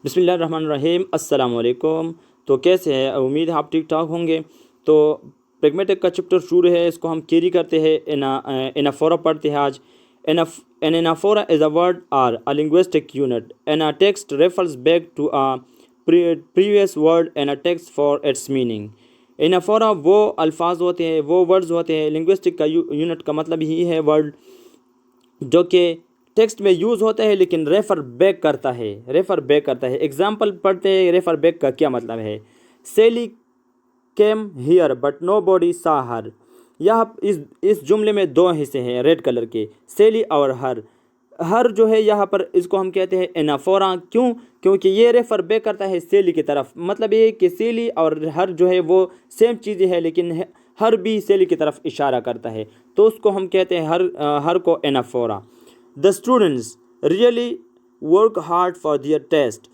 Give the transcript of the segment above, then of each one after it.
बिस्मिल्लाहिर्रहमानिर्रहीम, अस्सलाम वालेकुम। तो कैसे हैं? उम्मीद है आप ठीक ठाक होंगे। तो प्रेगमेटिक का चैप्टर शुरू है, इसको हम कैरी करते हैं। एनाफोरा पढ़ते हैं आज। An anaphora is a word or a linguistic unit, and a text refers back to a previous word and a text for its meaning. Anaphora वो अल्फाज होते हैं, वो वर्ड्स होते हैं। लिंग्विस्टिक का यूनिट का मतलब ही है वर्ड जो कि टेक्स्ट में यूज़ होता है लेकिन रेफ़र बैक करता है। एग्जाम्पल पढ़ते हैं। रेफ़र बैक का क्या मतलब है? Sally came here but nobody saw her. यह इस जुमले में दो हिस्से हैं रेड कलर के, सेली और हर जो है यहाँ पर इसको हम कहते हैं एनाफोरा। क्यों? क्योंकि ये रेफर बैक करता है सेली की तरफ। मतलब ये कि सेली और हर जो है वो सेम चीज़ें हैं, लेकिन हर भी सेली की तरफ इशारा करता है, तो उसको हम कहते हैं हर her anaphora. The students really work hard for their test.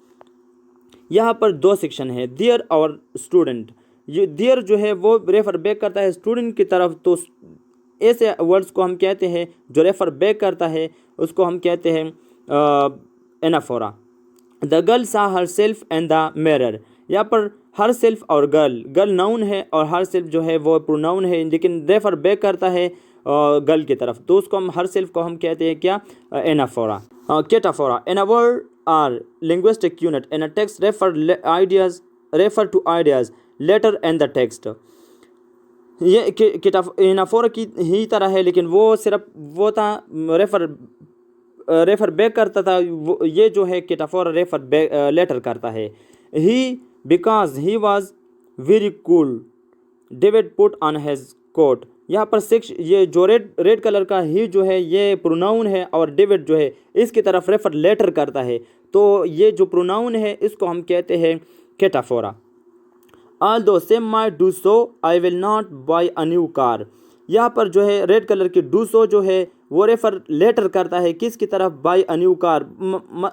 यहाँ पर दो सेक्शन है, दियर और स्टूडेंट। ये दियर जो है वो रेफर बैक करता है स्टूडेंट की तरफ, तो ऐसे वर्ड्स को हम कहते हैं जो रेफर बैक करता है, उसको हम कहते हैं एनाफोरा। द गर्ल सा her self and the mirror. यहाँ पर हर सेल्फ और गर्ल नाउन है और हर सेल्फ जो है वो प्रोनाउन है, लेकिन रेफर बैक करता है गर्ल की तरफ, तो उसको हम हर सेल्फ को हम कहते हैं क्या? Anaphora. Cataphora an a word or linguistic unit in a text refer to ideas later and the text. ये एनाफोरा की ही तरह है, लेकिन वो सिर्फ वो था रेफर बैक करता था। ये जो है कैटाफोरा रेफर बैक लेटर करता है। He because he was very cool David put on his coat. यहाँ पर ये जो रेड कलर का ही जो है ये प्रोनाउन है और डेविड जो है इसकी तरफ रेफर लेटर करता है, तो ये जो प्रोनाउन है इसको हम कहते हैं कैटाफोरा। Although some might do so, I will not buy a new car. यहाँ पर जो है रेड कलर की डू सो जो है वो रेफर लेटर करता है किसकी तरफ? Buy a new car.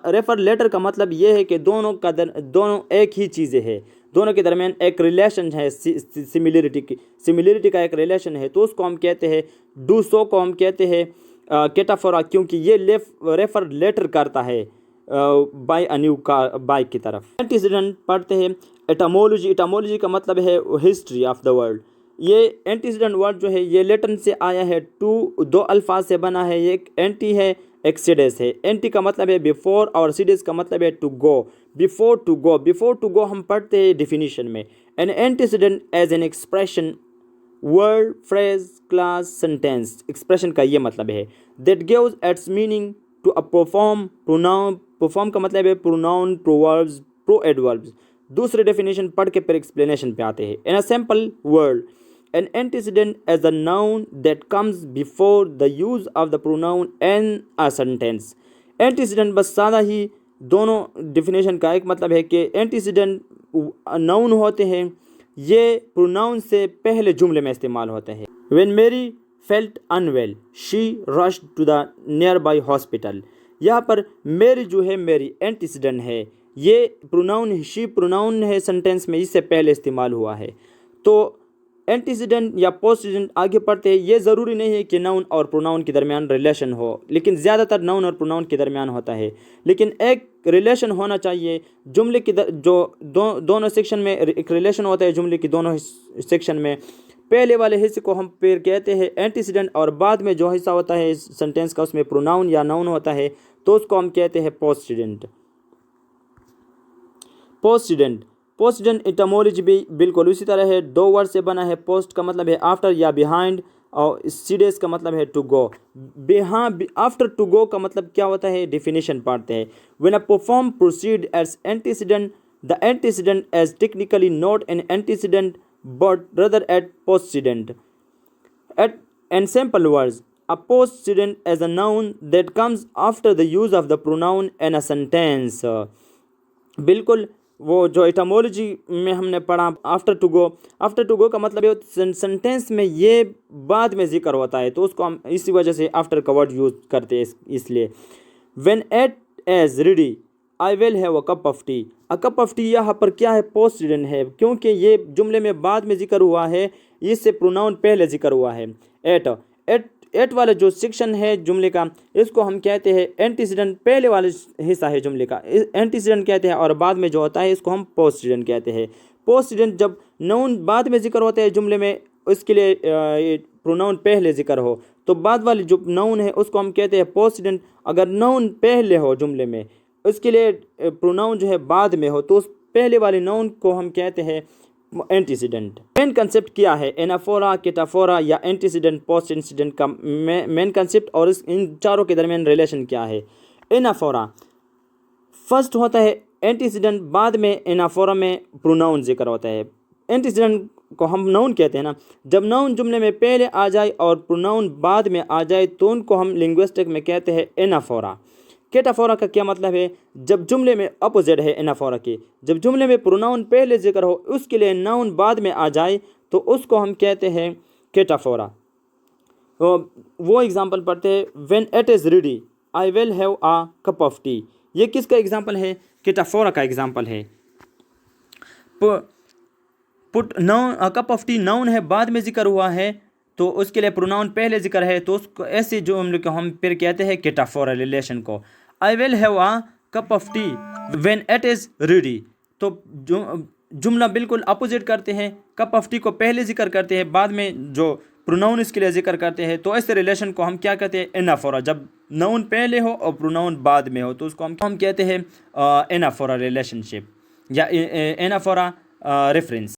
Refer later का मतलब ये है कि दोनों एक ही चीज़ें हैं, दोनों के दरमियान एक रिलेशन है, सिमिलरिटी का एक रिलेशन है, तो उसको हम कहते हैं डू सो को हम कहते हैं कैटाफोरा, क्योंकि ये रेफर लेटर करता है buy a new car bike की तरफ। एंटीसीडेंट पढ़ते हैं। एटामोलॉजी का मतलब है हिस्ट्री ऑफ द वर्ल्ड। ये एंटीसीडेंट वर्ड जो है ये लैटिन से आया है, दो अल्फाज से बना है। एक एंटी है, एक सीडेस है। एंटी का मतलब है बिफोर और सीडेस का मतलब है to go. Before to go हम पढ़ते हैं डिफिनीशन में। An antecedent is an expression, word, phrase, clause, sentence. Expression का ये मतलब है that gives its meaning to a proform का मतलब है प्रोनाउन, प्रोवर्ब्स, प्रोएडवर्ब्स। दूसरे डेफिनेशन पढ़ के फिर एक्सप्लेनेशन पे आते हैं। In a simple word, an antecedent is a noun that comes before the use of the pronoun in a sentence. Antecedent बस सादा ही दोनों डेफिनेशन का एक मतलब है कि एंटीसीडेंट नाउन होते हैं, ये प्रोनाउन से पहले जुमले में इस्तेमाल होते हैं। When Mary felt unwell she rushed to the nearby hospital. यहाँ पर मेरी जो है मेरी एंटीसीडेंट है, ये प्रोनाउन शी प्रोनाउन है, सेंटेंस में इससे पहले इस्तेमाल हुआ है। तो एंटीसीडेंट या पोस्टसीडेंट आगे पढ़ते हैं। ये ज़रूरी नहीं है कि नाउन और प्रोनाउन के दरमियान रिलेशन हो, लेकिन ज़्यादातर नाउन और प्रोनाउन के दरमियान होता है, लेकिन एक रिलेशन होना चाहिए। जुमले की दोनों सेक्शन में एक रिलेशन होता है। जुमले की दोनों सेक्शन में पहले वाले हिस्से को हम फिर कहते हैं एंटीसीडेंट, और बाद में जो हिस्सा होता है सेंटेंस का उसमें प्रोनाउन या नाउन होता है, तो उसको हम कहते हैं पोस्टसीडेंट। पोस्टसीडेंट एटामोलॉजी भी बिल्कुल उसी तरह है। दो वर्ड से बना है। पोस्ट का मतलब है आफ्टर या बिहाइंड, और सीडेस का मतलब है to go. After to go का मतलब क्या होता है? डेफिनेशन पढ़ते हैं। When a proform precede as antecedent, the antecedent is technically not an antecedent but rather at postcedent. In simple words, a postcedent is a noun that comes after the use of the pronoun in a sentence. बिल्कुल वो जो एटामोलॉजी में हमने पढ़ा after to go का मतलब है sentence में ये बाद में जिक्र होता है, तो उसको हम इसी वजह से आफ्टर का वर्ड यूज करते हैं। इसलिए when it is ready I will have a cup of tea. A cup of T यहाँ पर क्या है? पोस्टसीडेंट है, क्योंकि ये जुमले में बाद में जिक्र हुआ है, इससे प्रोनाउन पहले जिक्र हुआ है। एट एट वाला जो सेक्शन है जुमले का, इसको हम कहते हैं एंटीसीडेंट। पहले वाला हिस्सा है जुमले का एंटीसीडेंट कहते हैं, और बाद में जो होता है इसको हम पोस्टसीडेंट कहते हैं। पोस्टसीडेंट जब नाउन बाद में जिक्र होता है जुमले में, इसके लिए प्रोनाउन पहले जिक्र हो, तो बाद वाली जो नाउन है उसको हम कहते हैं पोस्टसीडेंट। अगर नाउन पहले हो जुमले में, इसके लिए प्रोनाउन जो है बाद में हो, तो उस पहले वाले नाउन को हम कहते हैं एंटीसीडेंट। मेन कंसेप्ट क्या है एनाफोरा, कैटाफोरा या एंटीसीडेंट पोस्ट इंसिडेंट का मेन कंसेप्ट, और इन चारों के दरमियान रिलेशन क्या है। एनाफोरा फर्स्ट होता है एंटीसीडेंट, बाद में एनाफोरा में प्रोनाउन जिक्र होता है। एंटीसीडेंट को हम नाउन कहते हैं ना, जब नाउन जुमले में पहले आ जाए और प्रोनाउन बाद में आ जाए तो उनको हम लिंग्विस्टिक में कहते हैं एनाफोरा। कैटाफोरा का क्या मतलब है, जब जुमले में अपोजिट है एनाफोरा के, जब जुमले में प्रोनाउन पहले जिक्र हो, उसके लिए नाउन बाद में आ जाए तो उसको हम कहते हैं कैटाफोरा। तो वो एग्जांपल पढ़ते हैं, when it is ready I will have a cup of T. ये किसका एग्जांपल है, कैटाफोरा का एग्जांपल है। Put noun, cup of T noun है, बाद में जिक्र हुआ है, तो उसके लिए प्रोनाउन पहले जिक्र है, तो उसको ऐसे जो हम फिर कहते हैं कैटाफोरा रिलेशन को। I will have a cup of T when it is ready, तो जुमला बिल्कुल अपोजिट करते हैं, कप ऑफ टी को पहले जिक्र करते हैं, बाद में जो प्रोनाउन इसके लिए जिक्र करते हैं, तो ऐसे रिलेशन को हम क्या कहते हैं एनाफोरा। जब नाउन पहले हो और प्रोनाउन बाद में हो तो उसको हम कहते हैं एनाफोरा रिलेशनशिप या एनाफोरा रेफरेंस।